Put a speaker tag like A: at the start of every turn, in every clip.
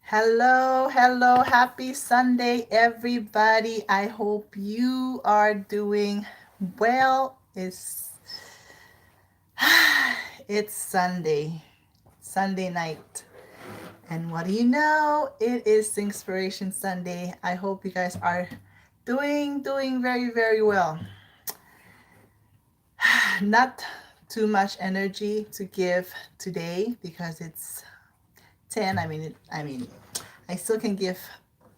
A: Hello, hello, happy Sunday, everybody. I hope you are doing well. It's Sunday night. And what do you know? It is Singspiration Sunday. I hope you guys are doing very, very well. Not too much energy to give today because it's 10. I still can give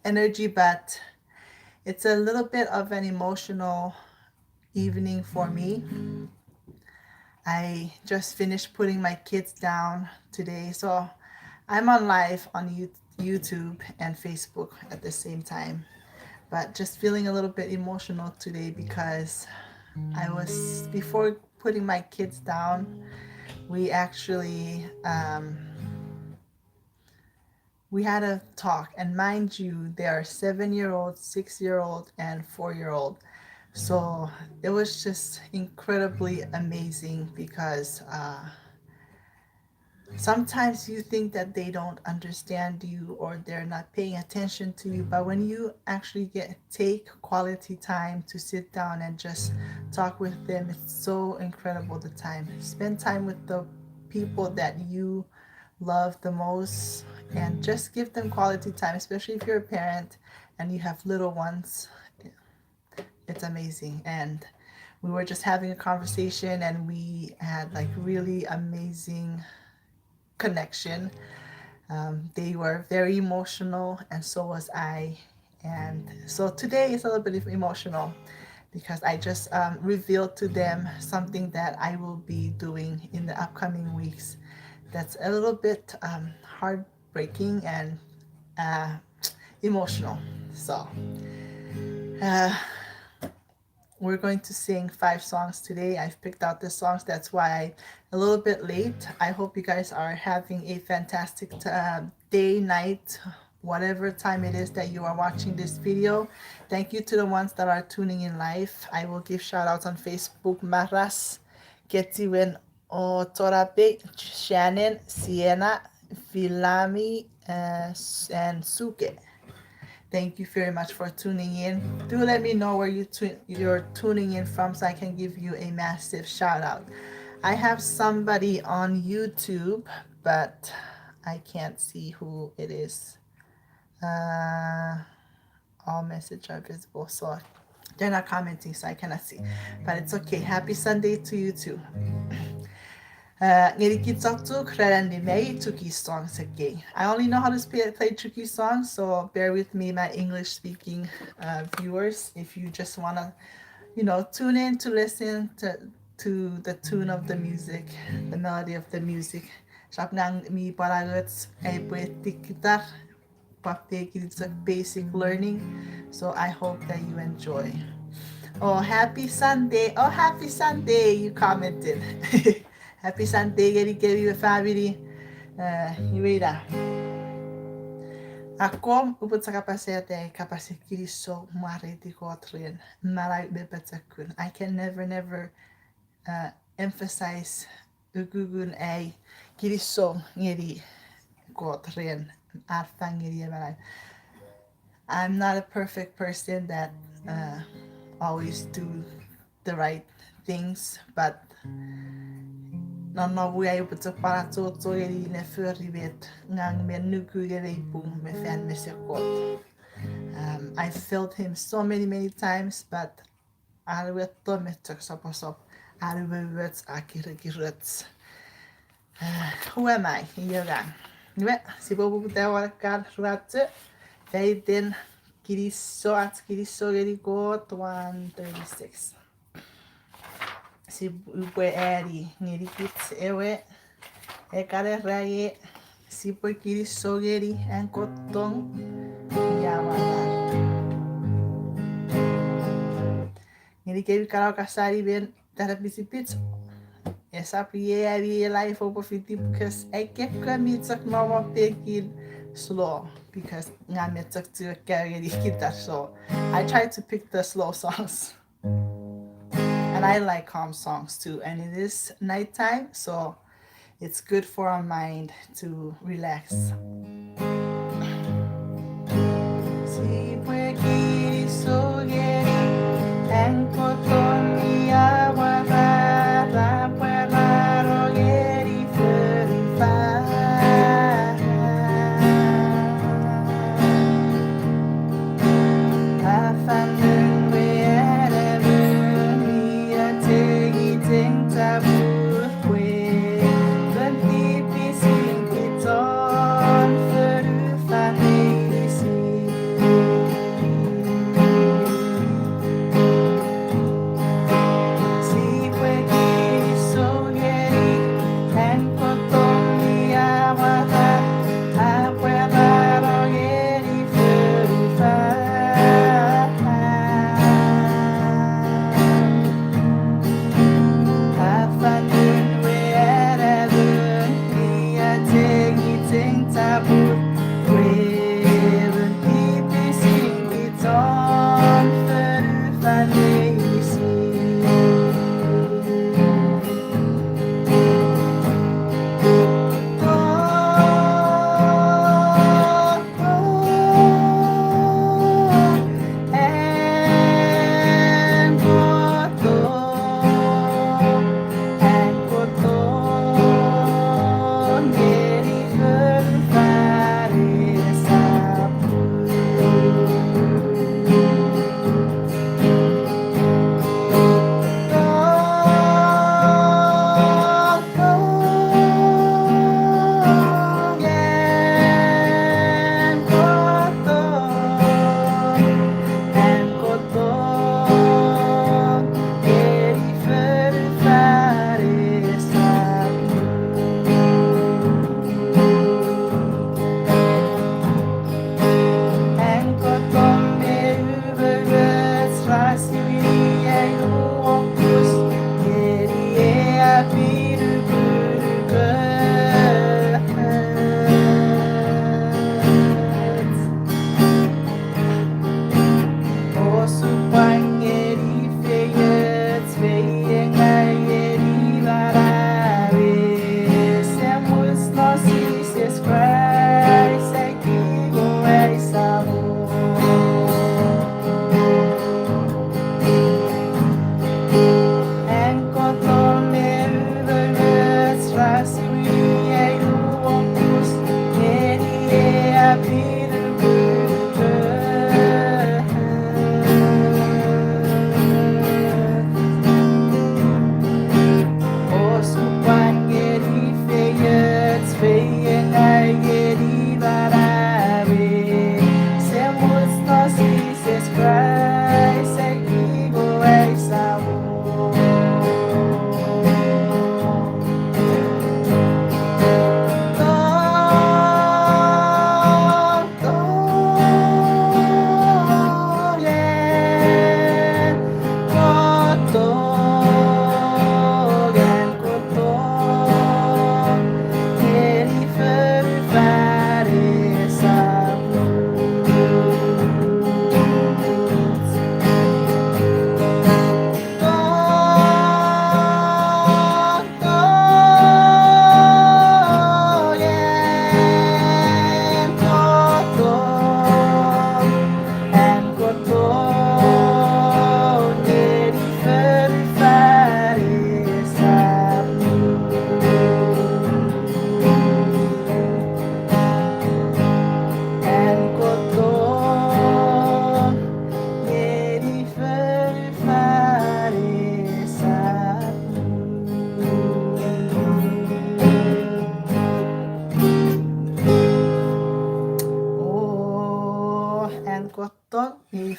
A: energy, but it's a little bit of an emotional evening for me. I just finished putting my kids down today, so I'm on live on YouTube and Facebook at the same time. But just feeling a little bit emotional today because before putting my kids down, we actually we had a talk, and mind you, they are 7-year old, 6-year old, and 4-year old. So it was just incredibly amazing because sometimes you think that they don't understand you or they're not paying attention to you, but when you actually take quality time to sit down and just talk with them, it's so incredible. The time spend time with the people that you love the most, and just give them quality time, especially if you're a parent and you have little ones. It's amazing. And we were just having a conversation and we had like really amazing connection. They were very emotional, and so was I. And so today is a little bit emotional because I just revealed to them something that I will be doing in the upcoming weeks. That's a little bit heartbreaking and uh, emotional. So uh, we're going to sing 5 songs today. I've picked out the songs. That's why I'm a little bit late. I hope you guys are having a fantastic day, night, whatever time it is that you are watching this video. Thank you to the ones that are tuning in live. I will give shout outs on Facebook. Maras, Ketiwen, Otorape, Shannon, Sienna, Vilami, and Suke. Thank you very much for tuning in. Do let me know where you're tuning in from so I can give you a massive shout out. I have somebody on YouTube, but I can't see who it is. All messages are visible, so they're not commenting, so I cannot see. But it's okay. Happy Sunday to you too. Nirikitsatsu Krarandi Mei Chuukese songs again. I only know how to play Chuukese songs, so bear with me, my English speaking viewers. If you just want to, tune in to listen to the tune of the music, the melody of the music. Shapnang mi paragots ay poetic guitar. It's a basic learning, so I hope that you enjoy. Oh, happy Sunday. Oh, happy Sunday. You commented. Happy Sunday, Gary family. Yuida. Akom uput sa kapasete kapasikiso mariti kotrin malay bepetakun. I can never emphasize ugugun ay kiriso ngiri kotrin artang ngiri malay. I'm not a perfect person that always do the right things, but no way but to para to eri ne furribet ngang me nuku eri boom me fan me sekot. I failed him so many times, but I will to me tuk sop. I will words akirats. Who am I? Yoga. Si bobu tawa kar ratse. They then kiriso eri got 136. Si ue eri ngirikit ewe ekare raye si poi kiriso eri en kotong yawana ngirikevi karaw kasari ben tarapisi essa prie eri life over 50 because I kept coming to no taking slow because ngame took to carry the guitar, so I tried to pick the slow songs. And I like calm songs too, and it is nighttime, so it's good for our mind to relax.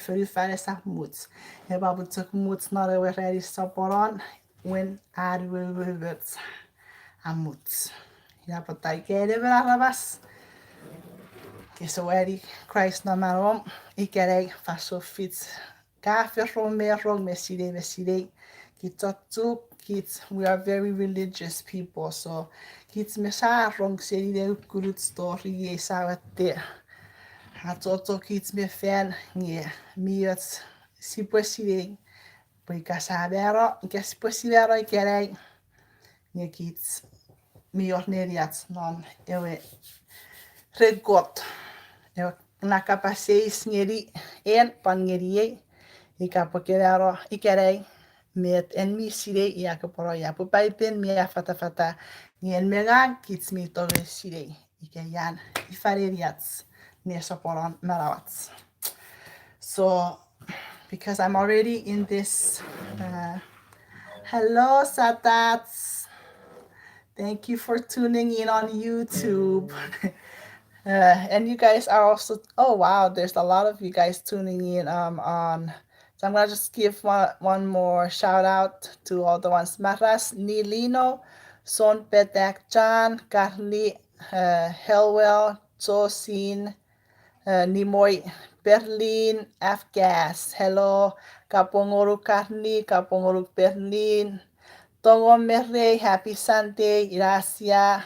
A: förutfattade sammuts. Jag bara butsuk muts nare we ready saporon when arvuvuts amuts. Ja patai kede belarabas. Que so eri Christ na marom ikereg faso fits kafir romero meside kitsotsu kids we are very religious people so kids mesa rong seri de good story yesawate. Hatoto kids me fan yeah miot si pueside poi casabero que si puesibero ikereg ne kids miot neriats non ewe regot. nakapaseis ngeri en pan ngeri e ka pokeraro ikerei met en mi sire ia ka poro ia pupaipen mi a fata ngien megang kits mi toge sire ike yan ifareriats ne soporon marawats. So because I'm already in this hello Satats, thank you for tuning in on YouTube. And you guys are also, oh wow, there's a lot of you guys tuning in on. So I'm gonna just give one more shout out to all the ones. Maras Nilino, Son Petak Chan, Carly, Helwell, Josin, Nimoy, Berlin, Afgas. Hello, Kapongoruk Carly, Kapongoruk Berlin. Tongo Merre, happy Sunday, Gracia,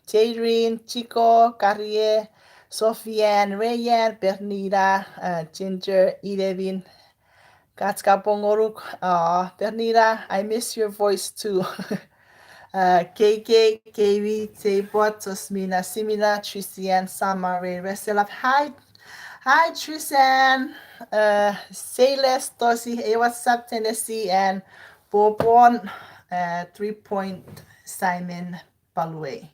A: Jadrin, Chico, Carrie, Sofiane, Rayan, Bernida, Ginger, Irevin, Katskapongoruk, Bernida, I miss your voice too. KK, KV, Tebot, Tosmina, Simina, Tristian, Samare, Reselaf. Hi, Tristian. Say less, Tosi. Hey, what's up, Tennessee? And Bourbon, 3 Point, Simon Balway.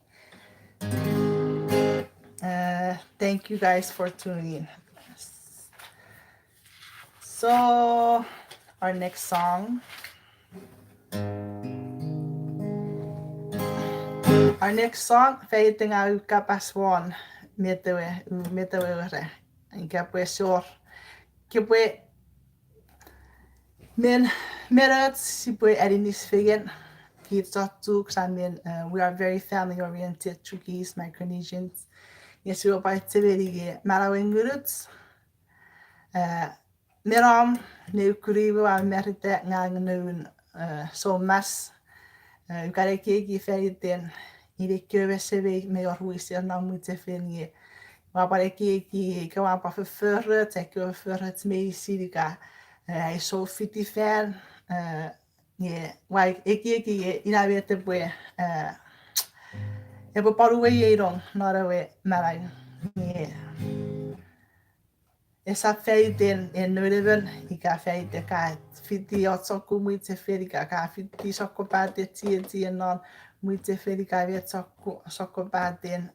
A: Thank you guys for tuning in. So, our next song. Feiting au kapaswan metewe re. Kapwe sure. Kapwe men merats sipwe adinis figen. We are very family oriented. Chuukese, Micronesians. Yes, we are activity Malawinguruts. Meram neukuribu a merite ngang noon so mas. Ukareke feiten. Ire köve seve me orhuisir na mutefenje. Wapareke kawapa förret, köve förret me sirika. I so 50 fan. Wai eki ina vete pue e po paru e rong nara we marai e sa feiten e nureven I ka feite ka fiti o tsoku muite ferika ka fiti soko pate tie non muite ferika ve soko pate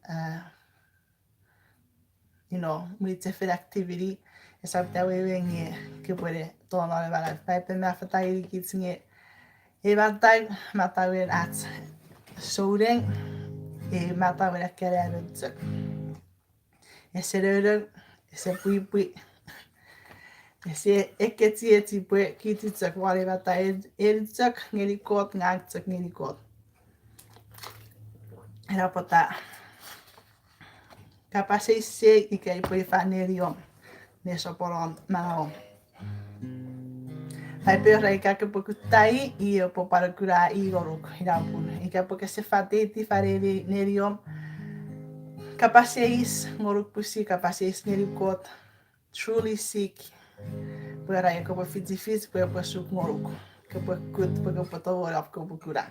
A: muite fer activity e sa te we nge ke puede tono le bala pepe me afatai kitsinge e matai matawin at souding e matawin akere tsuk e serero e se pui e se eketi pue kiti tsuk wale matai e tsuk ngeli kot ngak tsuk ngeli kot era pota kapase se ikai pue fanerion ne soporon mao. Hai pera I ka pokutai I o poparakura I goruk hirapun. I ka poke se fateti fareri neriom. Kapaseis ngoruk pusi kapaseis nerikot. Truly seek. Pera I ka po fizifis pera po suk ngoruk. Ka po kut po ka po tawar af ka pokura.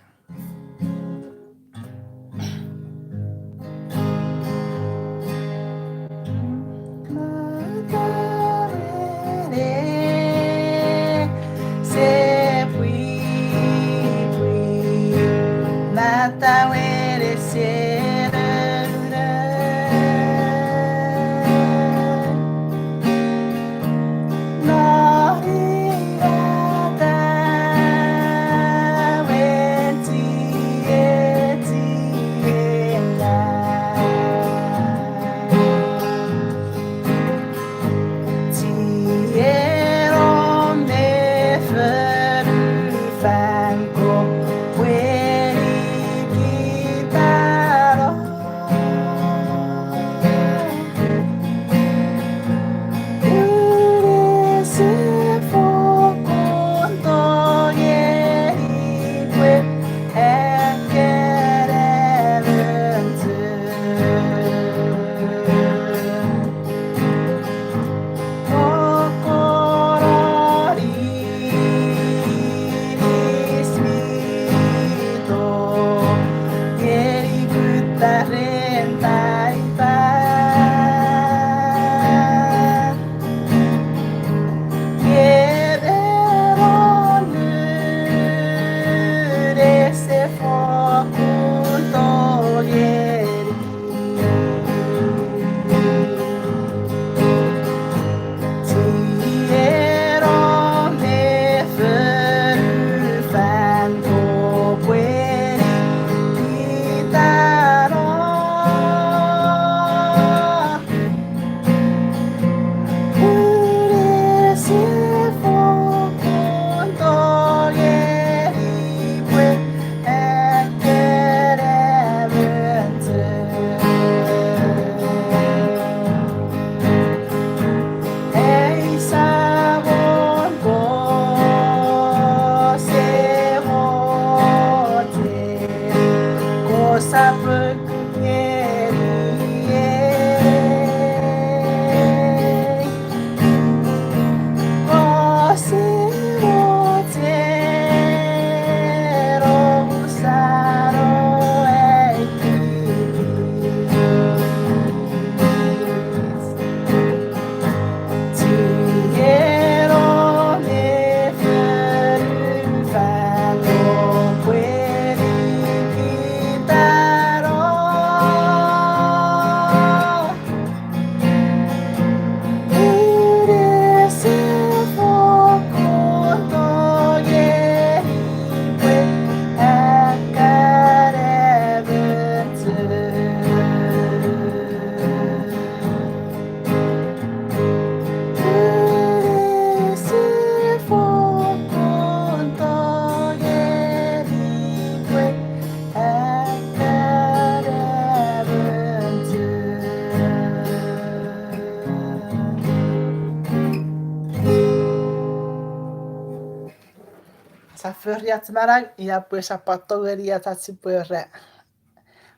A: förriat marag ja pues apatogeria tatsipure.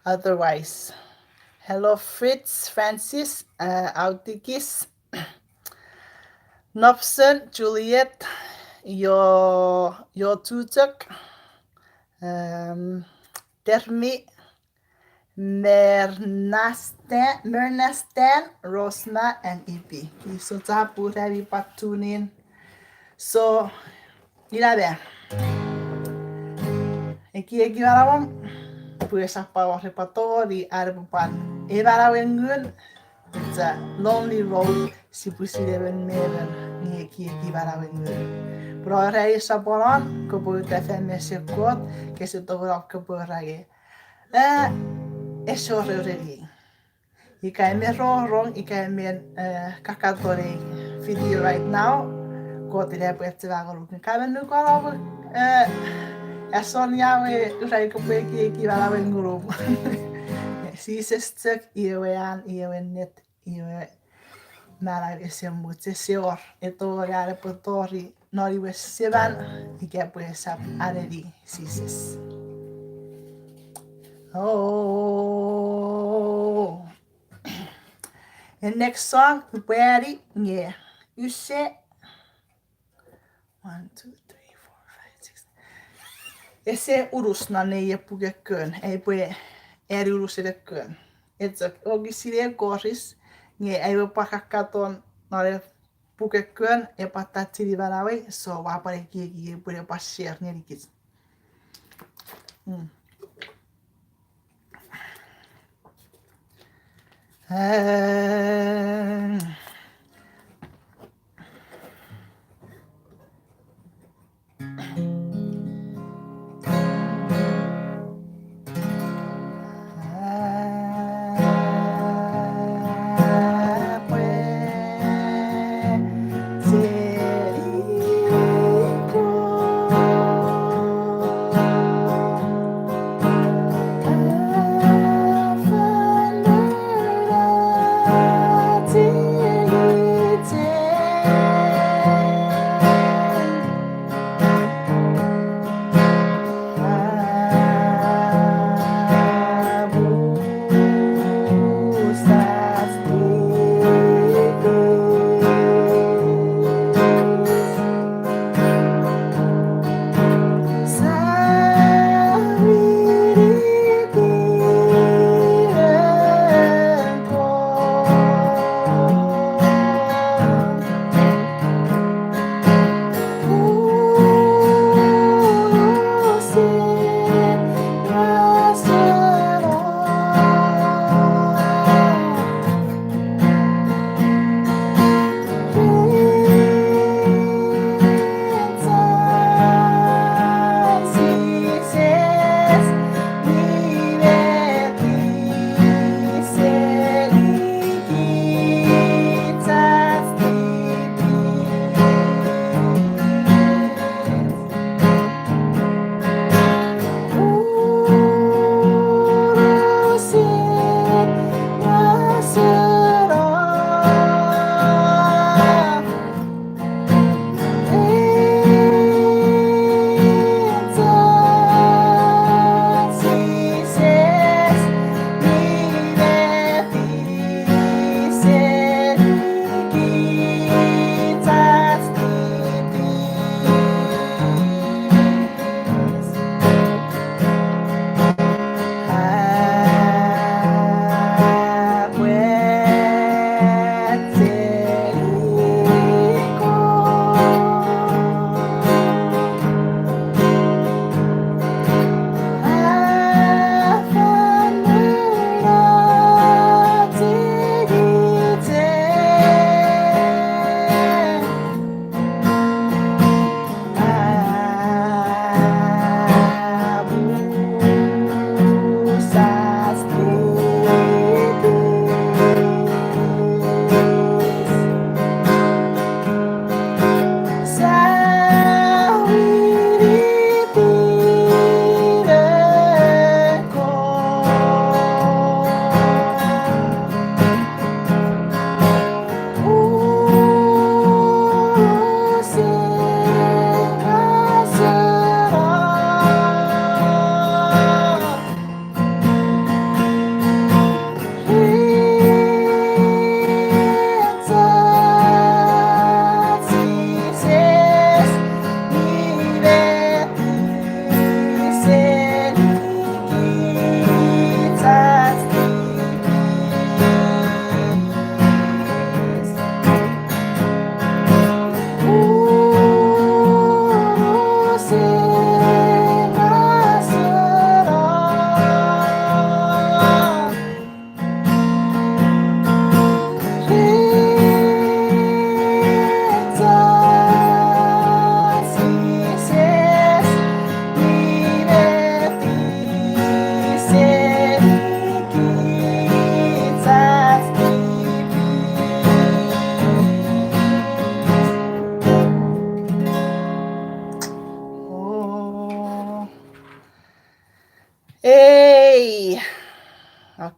A: Otherwise. Hello Fritz, Francis, Autikis, Nopson, Juliet, your tutuk, Termi, Mernastan, Rosma, and Ipi. So tapu heavy patunin. So, ilabe. Eki varawam, pues apa repertory arbupan. Evarawengun. It's a lonely road si pusideven meven ni eki varawengun. Bra reisa boran, ko bo tefemme sekot, ke se tovra ko bo rage. Eso röreri. Ika me rong, ika me kakatore video right now. Ko te repo etse vagarukin. Ka nu ko ro Sonia we urai ko pe ki varawengun. Siisestek ioean ioennet ioe määräisiä muutse seor eto jäädä potori nori sevan ikä puessa aredi sises. Oh. And next song pueri nge use 1 2 3 4 5 6. Ese urusna ne ye pugekön ei pue eri urusedekön. Että oikein koris, niin ei voi pakkaa tuon noille pukekön ja pattaa tilivälävi, se on vaan pari kiekkiä ja puri passier niinkis.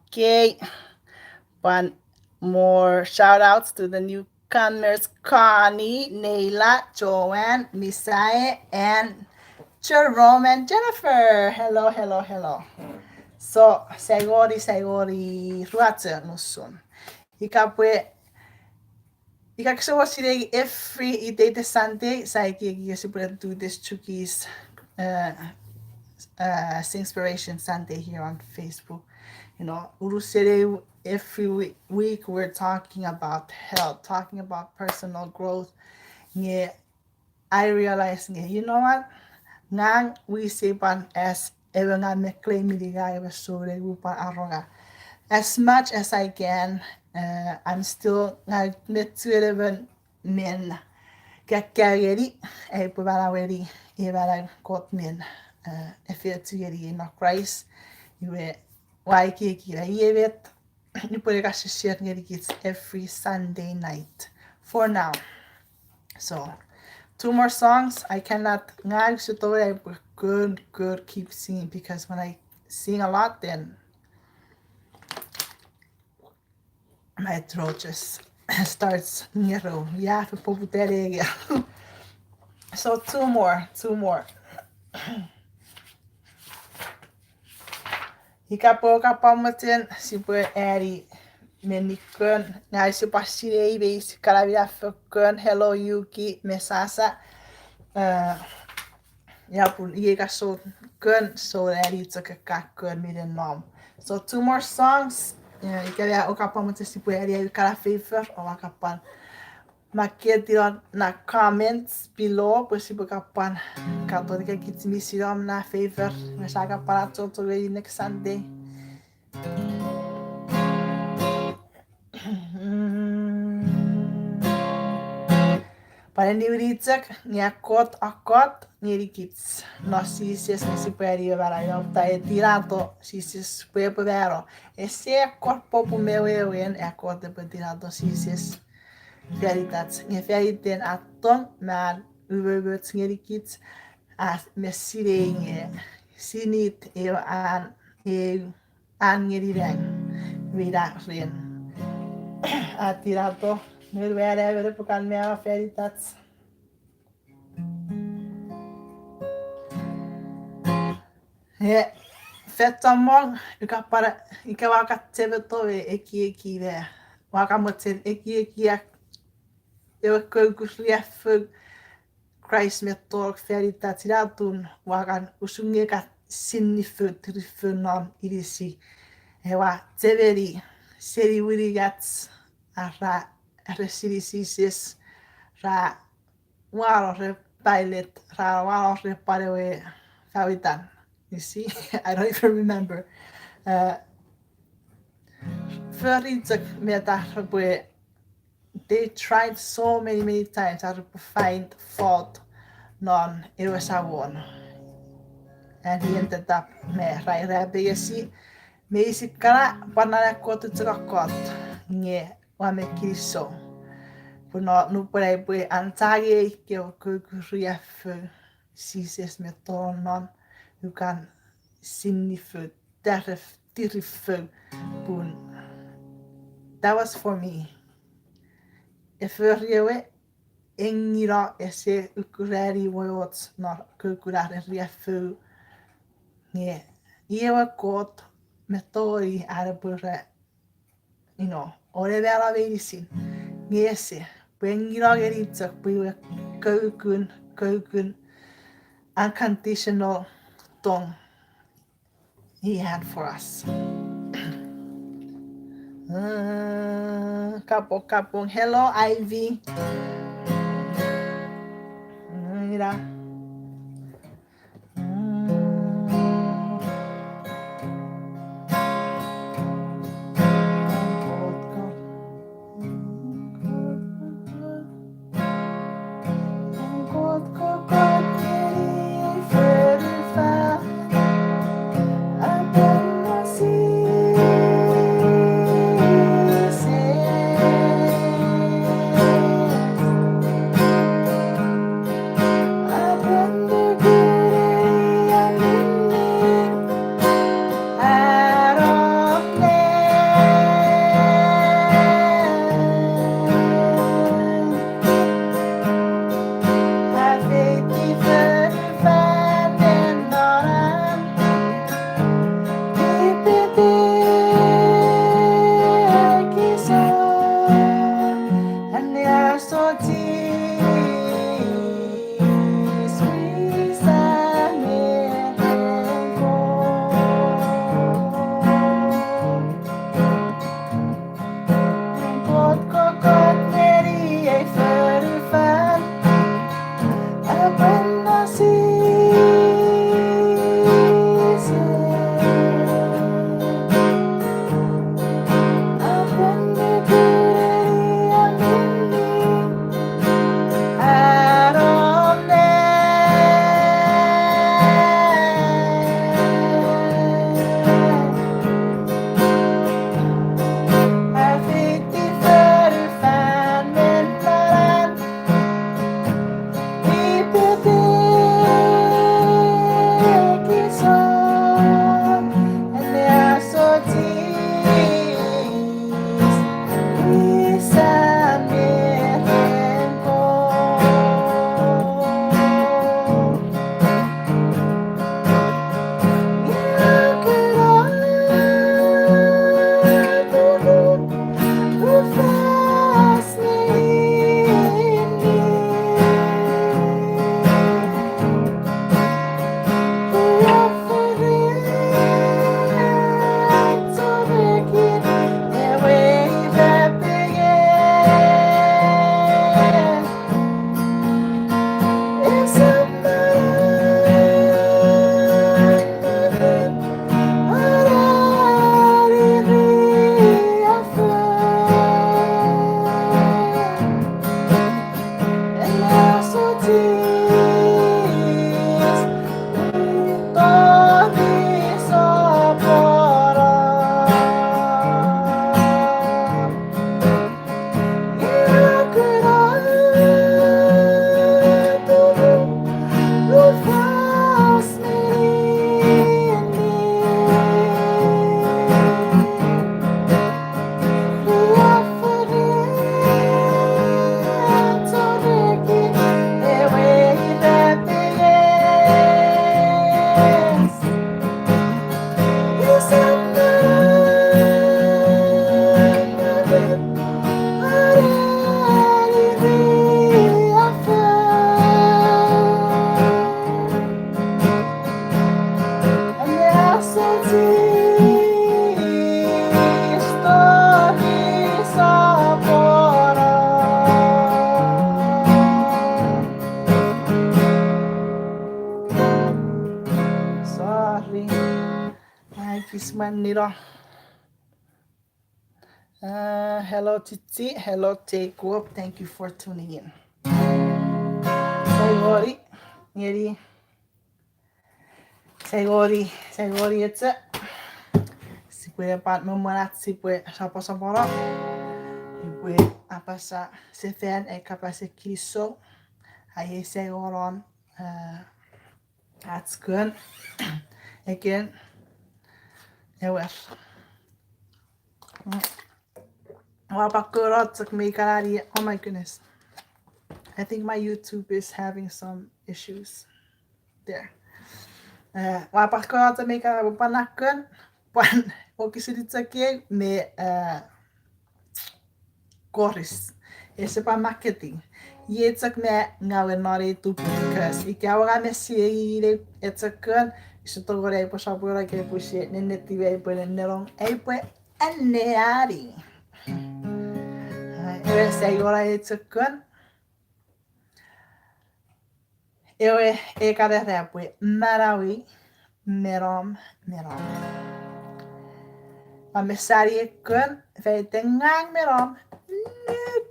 A: Okay, one more shout outs to the newcomers Connie, Naila, Joanne, Misai, and Jerome and Jennifer. Hello, hello, hello. So, segori, ruatse nussun. Ikapue, ikaksoosirei every day Sunday, saiki yosipure do this Chuukese Singspiration Sunday here on Facebook. You know, Urusere, every week we're talking about health, talking about personal growth. Yeah, I realize, you know what? Nang we say pan as ever nga me claim as much as I can. I'm still net men Käkkääjeri ei puhuta ei kot men effetueri no Christ yue waikiki yevet you put a share every Sunday night for now. So 2 more songs. I cannot good keep singing because when I sing a lot then my throat just starts so 2 more. Hikapokapamutin sipue eri menikön näissä passireivis kalaviafökön hello Yuki mesasa ja pun iekasut kön so eri tsakakön miden nom. So 2 more songs. Ikäviä okapamutin sipue eri kalafefer ovakapan Makietilan na comments below possible kapan katolika kitsimisiram na favor masaka para toto next Sunday. Para niuritsak niakot akot nirikits no sisis nisiperio para yo tai tirato sisis puebero ese corpo pumeu en akot de tirato sisis Veritats. Veriten atton man övervötsngerikits att med siringe sinit angeriren vida ren atirato nirvere över på kan med veritats. Fettamong ikapara ikawakatsevetove ekive wakamotsen ekiak eu köykusliäffö Christ mettor färita tiratun wakan usungeka sinnifö trifönon idisi ewa tseveri seri wirigats ara resirisisis ra waro pilot ra waro parewe fawitan. You see, I don't even remember. Föritsak meta they tried so many times to find fault non it was a one and he ended up me rairabesi meisikana panana kotutsakot nge wame kiso puno nu pure pue antage ke kuriaf sises meton non you can sinnifö därf tirifö pun that was for me. Eförjewe engira ese ukurari woyots na kukurare riafu ne iewa kot metori arbure ore vera verisin niese pengira geritsa piwe kukun unconditional tong he had for us. Kapong. Hello, Ivy. Mira. man niro. Hello Titi, hello Take Up. Thank you for tuning in. Segori it's it. Sipue pat memuat sipue sapa-saporo. Sipue apa sa sefen e kapase kiso. Aye segoron. That's good. Again. Ewer. Oh my goodness. I think my YouTube is having some issues there. Wapakkorata me ka panakan pan okisiritake me koris. Ese pa marketing. Yetsak me ngawe nore tu because ikawa me siire etsakan isotogore po sapura ke pushi nenetive po nerong po aneari. Ewe segora etsakan. Ewe ekare repue marawi merom. Amesari kun veitengang merom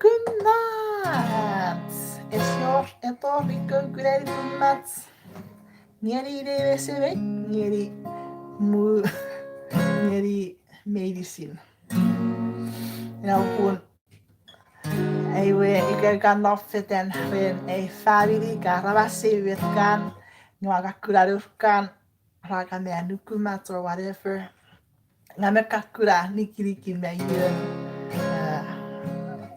A: nukunats. Esor etoriko greitumats. Nieri reseve nieri medicine. Nou pun Ewe ikakan loffeten ren ei färili karavasi kan ngakakurarukan raka me nukumat or whatever. Ngame kakura nikiriki me yun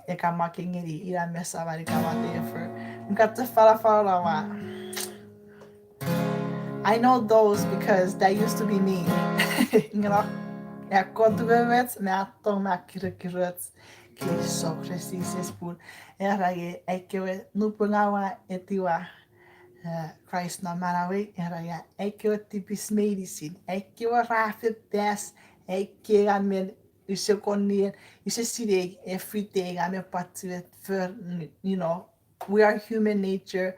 A: ikamakingiri ira mesa vari whatever. Ngata fala wa. I know those because that used to be me. Ngara kontuvet me atong makirikirets. So precis pun era ye ekewe nupungawa etiwa Christ na marawe era ya ekewe tipis medicine ekewe rafet best ekewe amen usekonni usesire everything amen patvet för we are human nature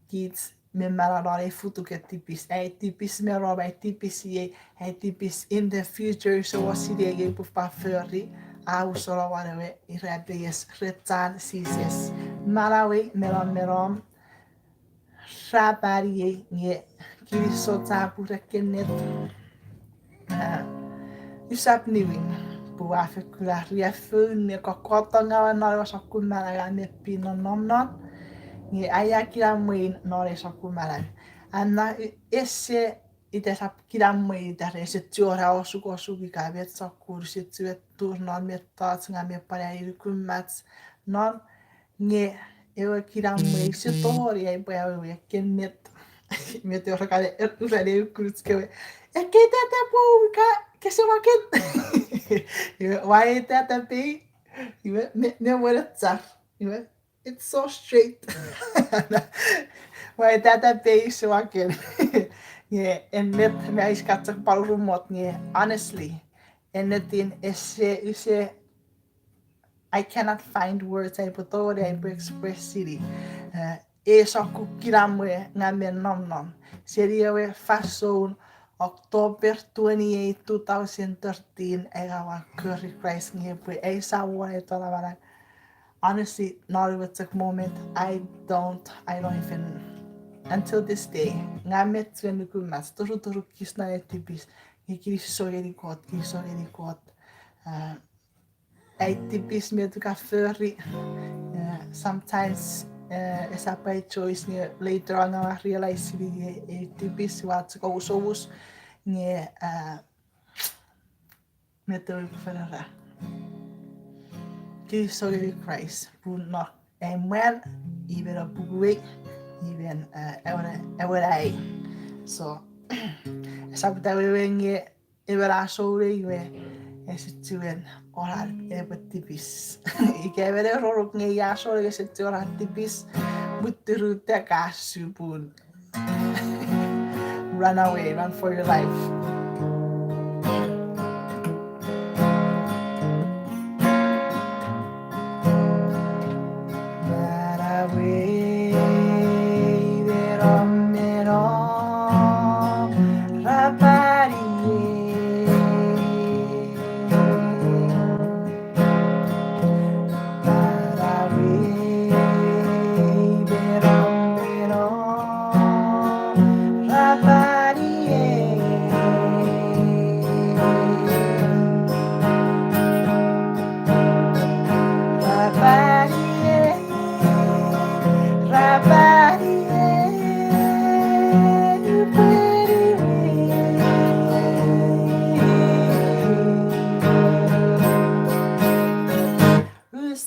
A: kids me maradare futuke tipis tipis me roba tipis ye tipis in the future so wasire ye pupa förri Ausora whatever irabes retan sises marawe merom rabari ye kirisota purakenet usap niwin buafekula riafun ne kokotonga na sakumara me pinonomnon ye ayakira muin nore sakumara anna esse itse kidamui tähän se työra osukosuki kävet sakkursit syöt turnan miettaa sinä miepparia ykymäts non nge eu kidamui se tori ei päivä ja kennet miettii jos kade usein ykkyrtske ja ketä tää puuka kese vaken vai tätä pi ne vuodet sa it's so straight vai tätä pi se vaken Yeah, en net me is katsa palrumot nie honestly. En netin esse I cannot find words I potore I express city. Esa kukiramwe ngame nom. Seria fason October 28, 2013 egawa curry Christ nie pui esa one tola honestly not with the moment I don't even until this day, ngamet when kumas toru kisna etipis, kirisogeri kot, etipis me tuka furry. Sometimes it's a by choice later on I realize etipis what go sovus ne me tu furra. Kirisogeri Christ, pun no emwen even a bugwe. Even I so sabta wengi evera sore we esituen orar tipis ikevere rorok nge ya sore esituen tipis buturu te kasupun run away, run for your life.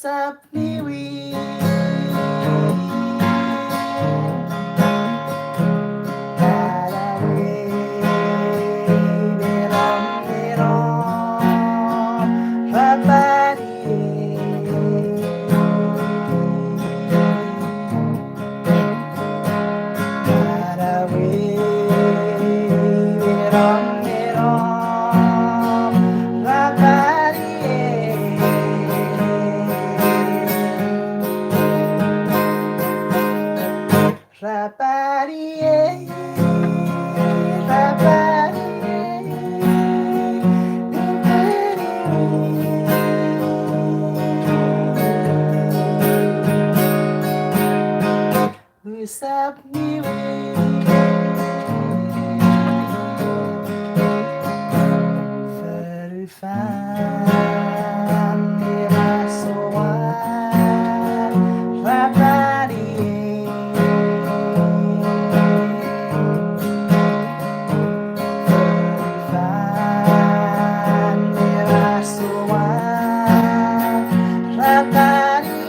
A: Usap niwi Usap niwi Verufan mirasoan Rapari Verufan mirasoan Rapari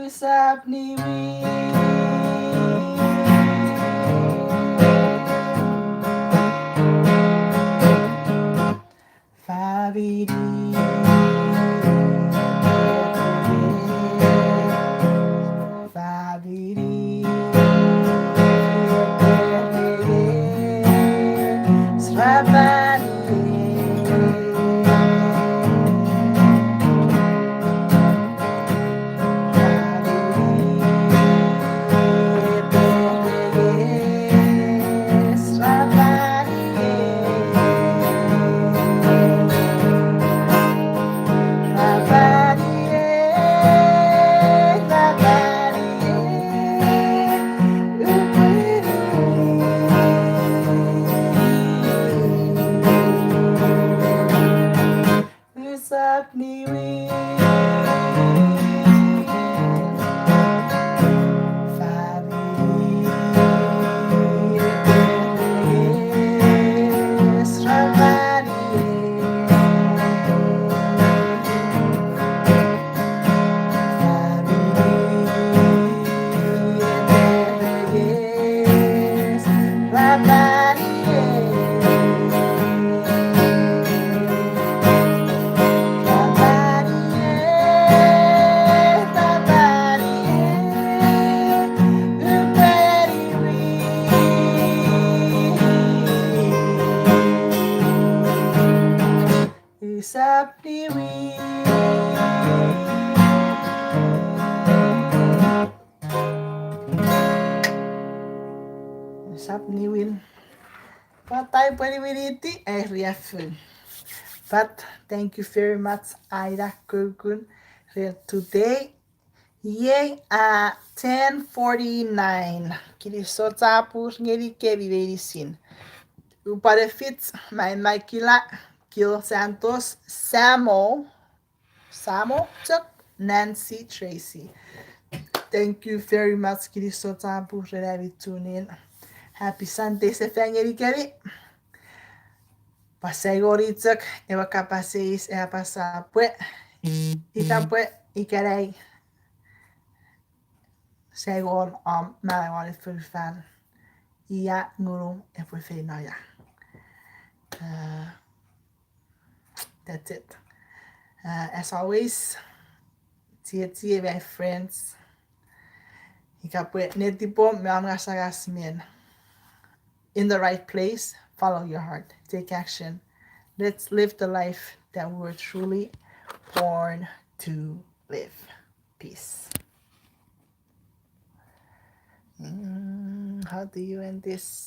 A: Usap niwi Favidi Favidi Srabani Usap niwi Usap niwi Usap niwin Patay paniwiniti ay riafun. But thank you very much Aida Kurkun. Today yay 10:49 Kili sotapur ngeri kebi verisin. Uparefit my Makila Gil Santos Samo Chuck Nancy Tracy. Thank you very much Kili sotapur for tuning in. Happy Sunday sa fangeri kari. Pasegoritzak eva capaces ea pasapue. Itapue ikarei. Segor malawari furfan. Ia nguru e furfenoya. That's it. As always, tia my friends. Ikapue netipo meamgasagasmin. In the right place, follow your heart. Take action. Let's live the life that we were truly born to live. Peace. How do you end this?